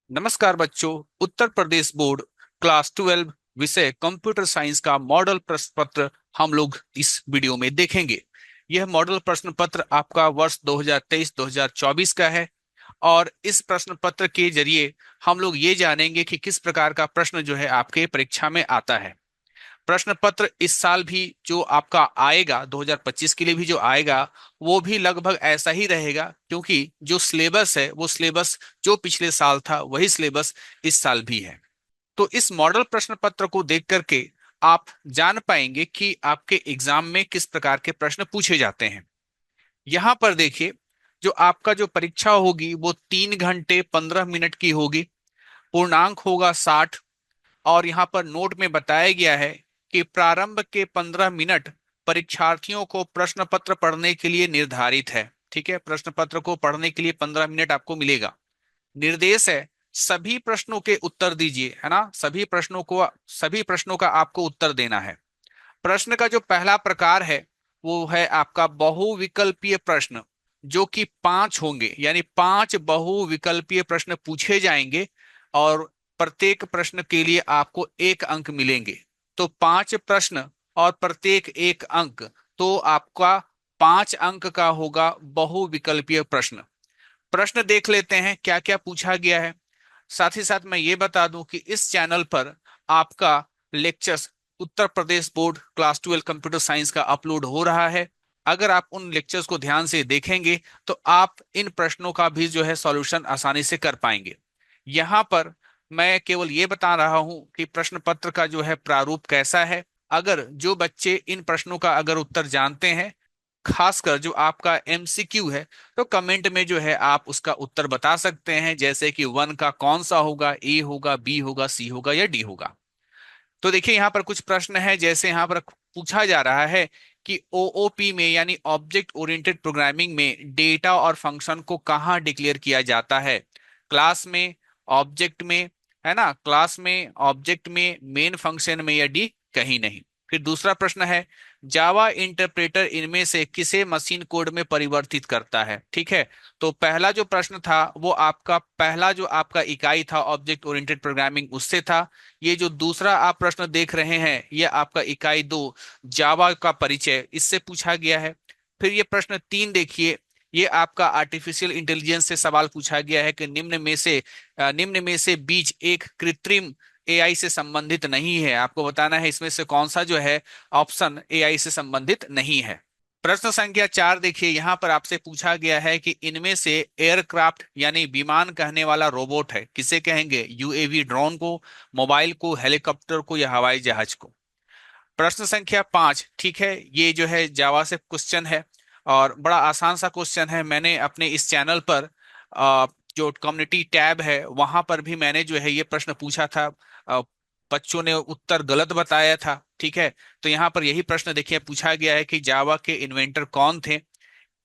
नमस्कार बच्चों। Uttar Pradesh board class 12 विषय कंप्यूटर साइंस का मॉडल प्रश्न पत्र हम लोग इस वीडियो में देखेंगे। यह मॉडल प्रश्न पत्र आपका वर्ष 2023-2024 का है और इस प्रश्न पत्र के जरिए हम लोग ये जानेंगे कि किस प्रकार का प्रश्न जो है आपके परीक्षा में आता है। प्रश्न पत्र इस साल भी जो आपका आएगा 2025 के लिए भी जो आएगा वो भी लगभग ऐसा ही रहेगा, क्योंकि जो सिलेबस है वो सिलेबस जो पिछले साल था वही सिलेबस इस साल भी है। तो इस मॉडल प्रश्न पत्र को देख करके आप जान पाएंगे कि आपके एग्जाम में किस प्रकार के प्रश्न पूछे जाते हैं। यहाँ पर देखिए, जो आपका जो परीक्षा होगी वो 3 घंटे 15 मिनट की होगी। पूर्णांक होगा 60। और यहाँ पर नोट में बताया गया है कि प्रारंभ के 15 मिनट परीक्षार्थियों को प्रश्न पत्र पढ़ने के लिए निर्धारित है। ठीक है, प्रश्न पत्र को पढ़ने के लिए 15 मिनट आपको मिलेगा। निर्देश है सभी प्रश्नों के उत्तर दीजिए, है ना। सभी प्रश्नों का आपको उत्तर देना है। प्रश्न का जो पहला प्रकार है वो है आपका बहुविकल्पीय प्रश्न, जो कि 5 होंगे, यानी 5 बहुविकल्पीय प्रश्न पूछे जाएंगे और प्रत्येक प्रश्न के लिए आपको 1 अंक मिलेंगे। तो 5 प्रश्न और प्रत्येक 1 अंक, तो आपका 5 अंक का होगा बहुविकल्पीय प्रश्न। प्रश्न देख लेते हैं क्या क्या पूछा गया है। साथ ही साथ मैं ये बता दूं कि इस चैनल पर आपका lectures Uttar Pradesh board class 12 computer science का अपलोड हो रहा है। अगर आप उन लेक्चर्स को ध्यान से देखेंगे तो आप इन प्रश्नों का भी जो है सॉल्यूशन आसानी से कर पाएंगे। यहाँ पर मैं केवल ये बता रहा हूं कि प्रश्न पत्र का जो है प्रारूप कैसा है। अगर जो बच्चे इन प्रश्नों का अगर उत्तर जानते हैं, खासकर जो आपका एमसीक्यू है, तो कमेंट में जो है आप उसका उत्तर बता सकते हैं, जैसे कि 1 का कौन सा होगा, ए होगा, बी होगा, सी होगा या डी होगा। तो देखिए यहाँ पर कुछ प्रश्न है, जैसे यहाँ पर पूछा जा रहा है कि ओओपी में यानी ऑब्जेक्ट ओरिएंटेड प्रोग्रामिंग में डेटा और फंक्शन को कहाँ डिक्लेयर किया जाता है। क्लास में, ऑब्जेक्ट में, है ना, क्लास में, ऑब्जेक्ट में, मेन फंक्शन में या डी कहीं नहीं। फिर दूसरा प्रश्न है जावा इंटरप्रेटर इनमें से किसे मशीन कोड में परिवर्तित करता है। ठीक है, तो पहला जो प्रश्न था वो आपका पहला जो आपका इकाई था ऑब्जेक्ट ओरिएंटेड प्रोग्रामिंग उससे था। ये जो दूसरा आप प्रश्न देख रहे हैं ये आपका इकाई 2 जावा का परिचय, इससे पूछा गया है। फिर ये प्रश्न 3 देखिए, ये आपका आर्टिफिशियल इंटेलिजेंस से सवाल पूछा गया है कि निम्न में से बीज एक कृत्रिम एआई से संबंधित नहीं है। आपको बताना है इसमें से कौन सा जो है ऑप्शन एआई से संबंधित नहीं है। प्रश्न संख्या 4 देखिए, यहां पर आपसे पूछा गया है कि इनमें से एयरक्राफ्ट यानी विमान कहने वाला रोबोट है किसे कहेंगे, यूएवी ड्रोन को, मोबाइल को, हेलीकॉप्टर को या हवाई जहाज को। प्रश्न संख्या 5, ठीक है, ये जो है जावा से क्वेश्चन है और बड़ा आसान सा क्वेश्चन है। मैंने अपने इस चैनल पर जो कम्युनिटी टैब है वहां पर भी मैंने जो है ये प्रश्न पूछा था। अ, बच्चों ने उत्तर गलत बताया था। ठीक है, तो यहाँ पर यही प्रश्न देखिए पूछा गया है कि जावा के इन्वेंटर कौन थे।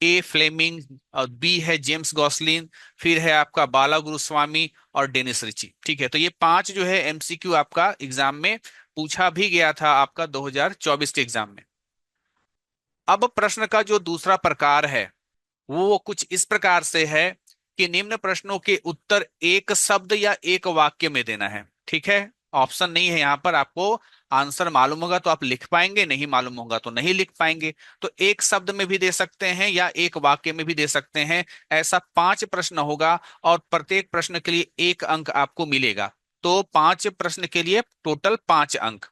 ए फ्लेमिंग, और बी है जेम्स गॉसलिन, फिर है आपका बाला गुरुस्वामी और डेनिस रिची। ठीक है, तो ये 5 जो है एमसीक्यू आपका एग्जाम में पूछा भी गया था आपका 2024 के एग्जाम में। अब प्रश्न का जो दूसरा प्रकार है वो कुछ इस प्रकार से है कि निम्न प्रश्नों के उत्तर एक शब्द या एक वाक्य में देना है। ठीक है, ऑप्शन नहीं है यहाँ पर। आपको आंसर मालूम होगा तो आप लिख पाएंगे, नहीं मालूम होगा तो नहीं लिख पाएंगे। तो एक शब्द में भी दे सकते हैं या एक वाक्य में भी दे सकते हैं। ऐसा 5 प्रश्न होगा और प्रत्येक प्रश्न के लिए 1 अंक आपको मिलेगा। तो 5 प्रश्न के लिए टोटल 5 अंक।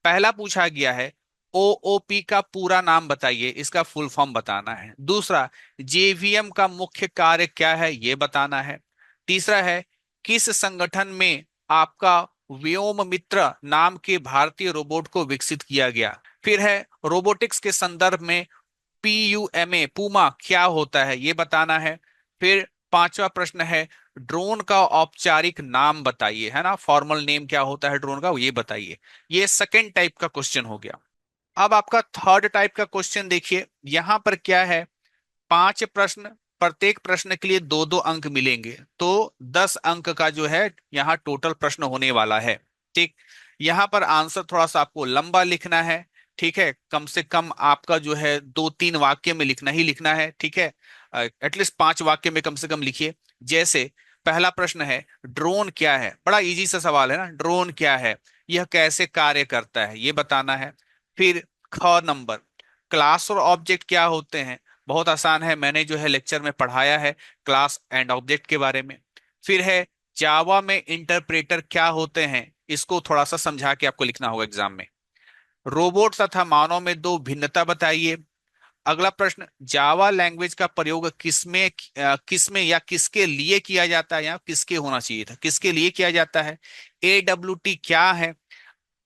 पहला पूछा गया है ओओपी का पूरा नाम बताइए, इसका फुल फॉर्म बताना है। दूसरा, जेवीएम का मुख्य कार्य क्या है ये बताना है। तीसरा है किस संगठन में आपका व्योम मित्र नाम के भारतीय रोबोट को विकसित किया गया। फिर है रोबोटिक्स के संदर्भ में पीयूएमए पूमा क्या होता है ये बताना है। फिर पांचवा प्रश्न है ड्रोन का औपचारिक नाम बताइए, है ना, फॉर्मल नेम क्या होता है ड्रोन का ये बताइए। ये सेकंड टाइप का क्वेश्चन हो गया। अब आपका थर्ड टाइप का क्वेश्चन देखिए, यहां पर क्या है, 5 प्रश्न, प्रत्येक प्रश्न के लिए 2-2 अंक मिलेंगे। तो 10 अंक का जो है यहाँ टोटल प्रश्न होने वाला है। ठीक, यहाँ पर आंसर थोड़ा सा आपको लंबा लिखना है। ठीक है, कम से कम आपका जो है 2-3 वाक्य में लिखना ही लिखना है। ठीक है, एटलीस्ट 5 वाक्य में कम से कम लिखिए। जैसे पहला प्रश्न है ड्रोन क्या है, बड़ा इजी सा सवाल है ना, ड्रोन क्या है, यह कैसे कार्य करता है, ये बताना है। फिर ख नंबर, क्लास और ऑब्जेक्ट क्या होते हैं, बहुत आसान है, मैंने जो है लेक्चर में पढ़ाया है क्लास एंड ऑब्जेक्ट के बारे में। फिर है जावा में इंटरप्रेटर क्या होते हैं, इसको थोड़ा सा समझा के आपको लिखना होगा एग्जाम में। रोबोट तथा मानव में दो भिन्नता बताइए। अगला प्रश्न, जावा लैंग्वेज का प्रयोग किसमें या किसके लिए किया जाता है, या किसके होना चाहिए था, किसके लिए किया जाता है। AWT क्या है,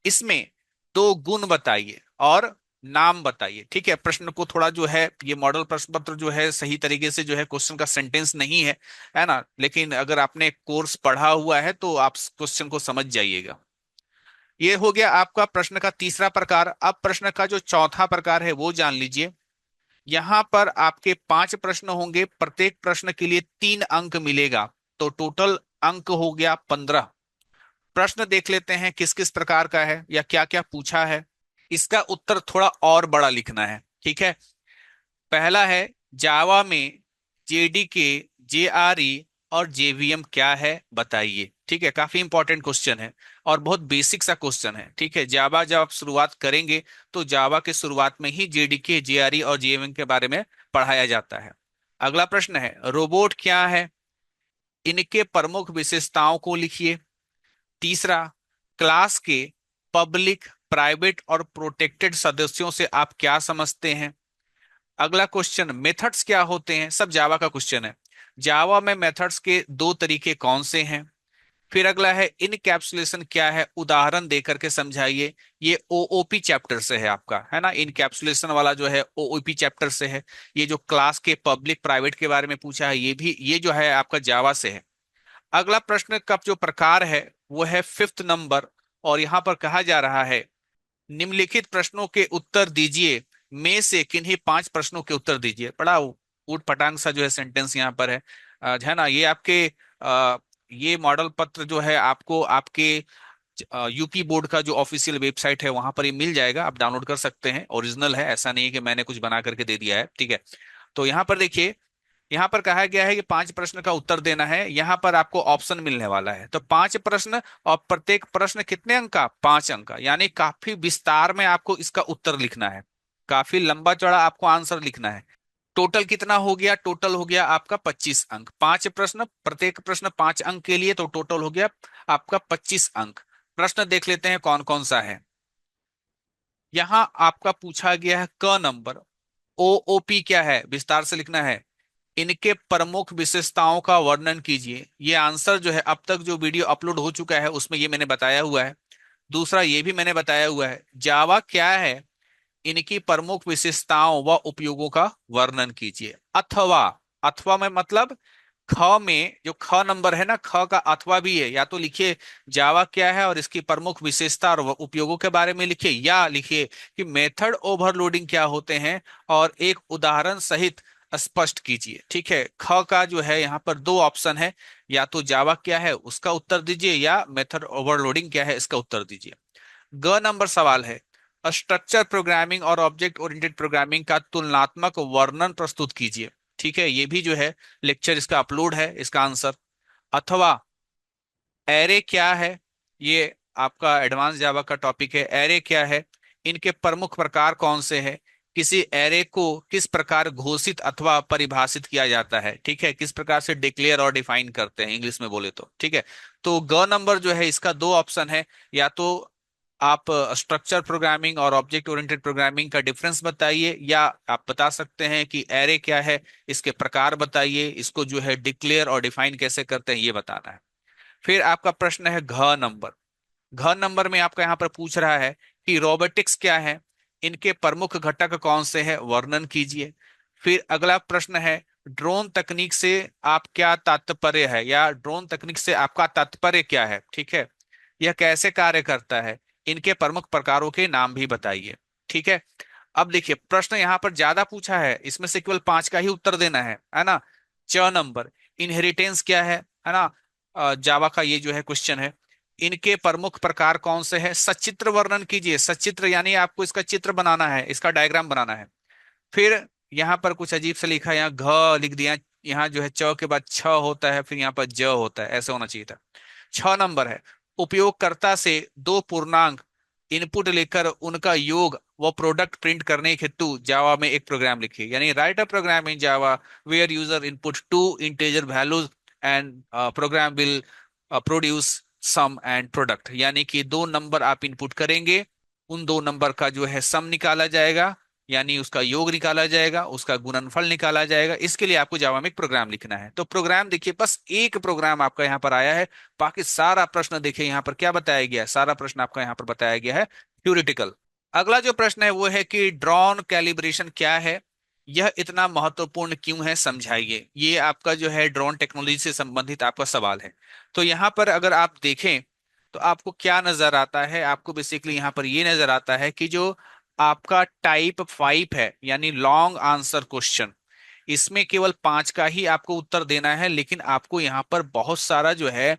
इसमें दो गुण बताइए और नाम बताइए। ठीक है, प्रश्न को थोड़ा जो है, ये मॉडल प्रश्न पत्र जो है सही तरीके से जो है क्वेश्चन का सेंटेंस नहीं है ना, लेकिन अगर आपने कोर्स पढ़ा हुआ है तो आप क्वेश्चन को समझ जाइएगा। ये हो गया आपका प्रश्न का तीसरा प्रकार। अब प्रश्न का जो चौथा प्रकार है वो जान लीजिए। यहां पर आपके 5 प्रश्न होंगे, प्रत्येक प्रश्न के लिए 3 अंक मिलेगा, तो टोटल अंक हो गया 15। प्रश्न देख लेते हैं किस किस प्रकार का है या क्या क्या पूछा है। इसका उत्तर थोड़ा और बड़ा लिखना है, ठीक है। पहला है जावा में JDK, JRE और JVM क्या है बताइए। ठीक है, काफी इंपॉर्टेंट क्वेश्चन है और बहुत बेसिक सा क्वेश्चन है। ठीक है, जावा जब आप शुरुआत करेंगे तो जावा के शुरुआत में ही JDK, JRE और JVM के बारे में पढ़ाया जाता है। अगला प्रश्न है रोबोट क्या है, इनके प्रमुख विशेषताओं को लिखिए। तीसरा, क्लास के पब्लिक, प्राइवेट और प्रोटेक्टेड सदस्यों से आप क्या समझते हैं। अगला क्वेश्चन, मेथड्स क्या होते हैं, सब जावा का क्वेश्चन है। जावा में मेथड्स के दो तरीके कौन से हैं। फिर अगला है इनकैप्सुलेशन क्या है, उदाहरण देकर के समझाइए। ये OOP चैप्टर से है आपका, है ना, इनकैप्सुलेशन वाला जो है OOP चैप्टर से है। ये जो क्लास के पब्लिक प्राइवेट के बारे में पूछा है, ये भी ये जो है आपका जावा से है। अगला प्रश्न का जो प्रकार है वो है 5th नंबर, और यहां पर कहा जा रहा है निम्नलिखित प्रश्नों के उत्तर दीजिए, में से किन्हीं 5 प्रश्नों के उत्तर दीजिए। बड़ा ऊट पटांग सा जो है सेंटेंस यहाँ पर है, है ना। ये आपके ये मॉडल पत्र जो है आपको आपके यूपी बोर्ड का जो ऑफिशियल वेबसाइट है वहां पर ये मिल जाएगा, आप डाउनलोड कर सकते हैं, ओरिजिनल है, ऐसा नहीं है कि मैंने कुछ बना करके दे दिया है। ठीक है, तो यहाँ पर देखिए, यहाँ पर कहा गया है कि 5 प्रश्न का उत्तर देना है। यहाँ पर आपको ऑप्शन मिलने वाला है, तो 5 प्रश्न और प्रत्येक प्रश्न कितने अंक का, 5 अंक का, यानी काफी विस्तार में आपको इसका उत्तर लिखना है, काफी लंबा चौड़ा आपको आंसर लिखना है। टोटल कितना हो गया, टोटल हो गया आपका 25 अंक। 5 प्रश्न, प्रत्येक प्रश्न 5 अंक के लिए, तो टोटल हो गया आपका 25 अंक। प्रश्न देख लेते हैं कौन कौन सा है। यहां आपका पूछा गया है क नंबर, OOP क्या है, विस्तार से लिखना है। इनके प्रमुख विशेषताओं का वर्णन कीजिए। ये आंसर जो है अब तक जो वीडियो अपलोड हो चुका है उसमें ये मैंने बताया हुआ है। दूसरा ये भी मैंने बताया हुआ है, जावा क्या है, इनकी प्रमुख विशेषताओं व उपयोगों का वर्णन कीजिए। अथवा, अथवा में मतलब ख में जो ख नंबर है ना, ख का अथवा भी है, या तो लिखिए जावा क्या है और इसकी प्रमुख विशेषता और उपयोगों के बारे में लिखिए, या लिखिए कि मेथड ओवरलोडिंग क्या होते हैं और एक उदाहरण सहित स्पष्ट कीजिए। ठीक है, ख का जो है यहाँ पर दो ऑप्शन है, या तो जावा क्या है उसका उत्तर दीजिए या मेथड ओवरलोडिंग क्या है इसका उत्तर दीजिए। ग नंबर सवाल है, स्ट्रक्चर प्रोग्रामिंग और ऑब्जेक्ट ओरिएंटेड प्रोग्रामिंग का तुलनात्मक वर्णन प्रस्तुत कीजिए। ठीक है, ये भी जो है लेक्चर इसका अपलोड है, इसका आंसर। अथवा एरे क्या है, ये आपका एडवांस जावा का टॉपिक है। एरे क्या है, इनके प्रमुख प्रकार कौन से हैं, किसी एरे को किस प्रकार घोषित अथवा परिभाषित किया जाता है। ठीक है, किस प्रकार से डिक्लेयर और डिफाइन करते हैं इंग्लिश में बोले तो। ठीक है, तो ग नंबर जो है इसका दो ऑप्शन है, या तो आप स्ट्रक्चर प्रोग्रामिंग और ऑब्जेक्ट ओरिएंटेड प्रोग्रामिंग का डिफरेंस बताइए, या आप बता सकते हैं कि एरे क्या है, इसके प्रकार बताइए, इसको जो है डिक्लेयर और डिफाइन कैसे करते हैं ये बताना है। फिर आपका प्रश्न है घ नंबर। घ नंबर में आपका यहाँ पर पूछ रहा है कि रोबोटिक्स क्या है, इनके प्रमुख घटक कौन से हैं, वर्णन कीजिए। फिर अगला प्रश्न है ड्रोन तकनीक से आप क्या तात्पर्य है, या ड्रोन तकनीक से आपका तात्पर्य क्या है। ठीक है, यह कैसे कार्य करता है, इनके प्रमुख प्रकारों के नाम भी बताइए। ठीक है, अब देखिए प्रश्न यहाँ पर ज्यादा पूछा है, इसमें से केवल 5 का ही उत्तर देना है ना। च नंबर, इनहेरिटेंस क्या है ना, जावा का ये जो है क्वेश्चन है। इनके प्रमुख प्रकार कौन से हैं, सचित्र वर्णन कीजिए। सचित्र यानी आपको इसका चित्र बनाना है, इसका डायग्राम बनाना है। फिर यहाँ पर कुछ अजीब से लिखा है, यहाँ घ लिख दिया, यहाँ जो है च के बाद छ होता है, फिर यहाँ पर ज होता है, ऐसा होना चाहिए था। 6 नंबर है, उपयोगकर्ता से दो पूर्णांक इनपुट लेकर उनका योग व प्रोडक्ट प्रिंट करने हेतु जावा में एक प्रोग्राम लिखिए। यानी write a program in Java where user input two integer values and program will produce sum and product. यानी कि 2 नंबर आप इनपुट करेंगे, उन 2 नंबर का जो है सम निकाला जाएगा, यानी उसका योग निकाला जाएगा, उसका गुणनफल निकाला जाएगा। इसके लिए आपको जावा में एक प्रोग्राम लिखना है। तो प्रोग्राम देखिए, बस एक प्रोग्राम आपका यहाँ पर आया है। बाकी सारा प्रश्न देखिए यहाँ पर क्या बताया गया है, सारा प्रश्न आपका यहाँ पर बताया गया है थ्योरेटिकल। अगला जो प्रश्न है वो है कि ड्रोन कैलिब्रेशन क्या है, यह इतना महत्वपूर्ण क्यों है, समझाइए। ये आपका जो है ड्रोन टेक्नोलॉजी से संबंधित आपका सवाल है। तो यहाँ पर अगर आप देखें तो आपको क्या नजर आता है, आपको बेसिकली यहाँ पर ये नजर आता है कि जो आपका टाइप 5 है, यानी लॉन्ग आंसर क्वेश्चन, इसमें केवल 5 का ही आपको उत्तर देना है, लेकिन आपको यहाँ पर बहुत सारा जो है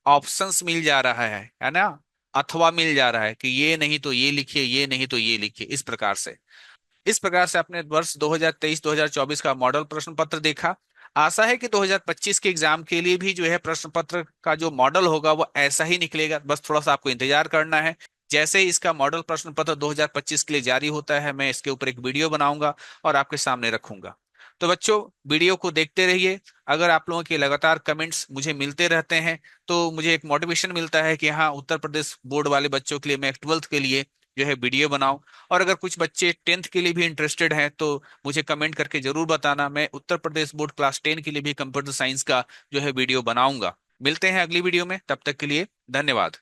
ऑप्शंस मिल जा रहा है ना, अथवा मिल जा रहा है कि ये नहीं तो ये लिखिए, ये नहीं तो ये लिखिए। इस प्रकार से आपने वर्ष 2023-2024 का मॉडल प्रश्न पत्र देखा। आशा है कि 2025 के एग्जाम के लिए भी जो है प्रश्न पत्र का जो मॉडल होगा वो ऐसा ही निकलेगा। बस थोड़ा सा आपको इंतजार करना है। जैसे ही इसका मॉडल प्रश्न पत्र 2025 के लिए जारी होता है, मैं इसके ऊपर एक वीडियो बनाऊंगा और आपके सामने रखूंगा। तो बच्चों, वीडियो को देखते रहिए। अगर आप लोगों के लगातार कमेंट्स मुझे मिलते रहते हैं तो मुझे एक मोटिवेशन मिलता है कि हाँ, उत्तर प्रदेश बोर्ड वाले बच्चों के लिए मैं 12th के लिए जो है वीडियो बनाऊं। और अगर कुछ बच्चे 10th के लिए भी इंटरेस्टेड हैं तो मुझे कमेंट करके जरूर बताना, मैं उत्तर प्रदेश बोर्ड क्लास 10 के लिए भी कंप्यूटर साइंस का जो है वीडियो बनाऊंगा। मिलते हैं अगली वीडियो में, तब तक के लिए धन्यवाद।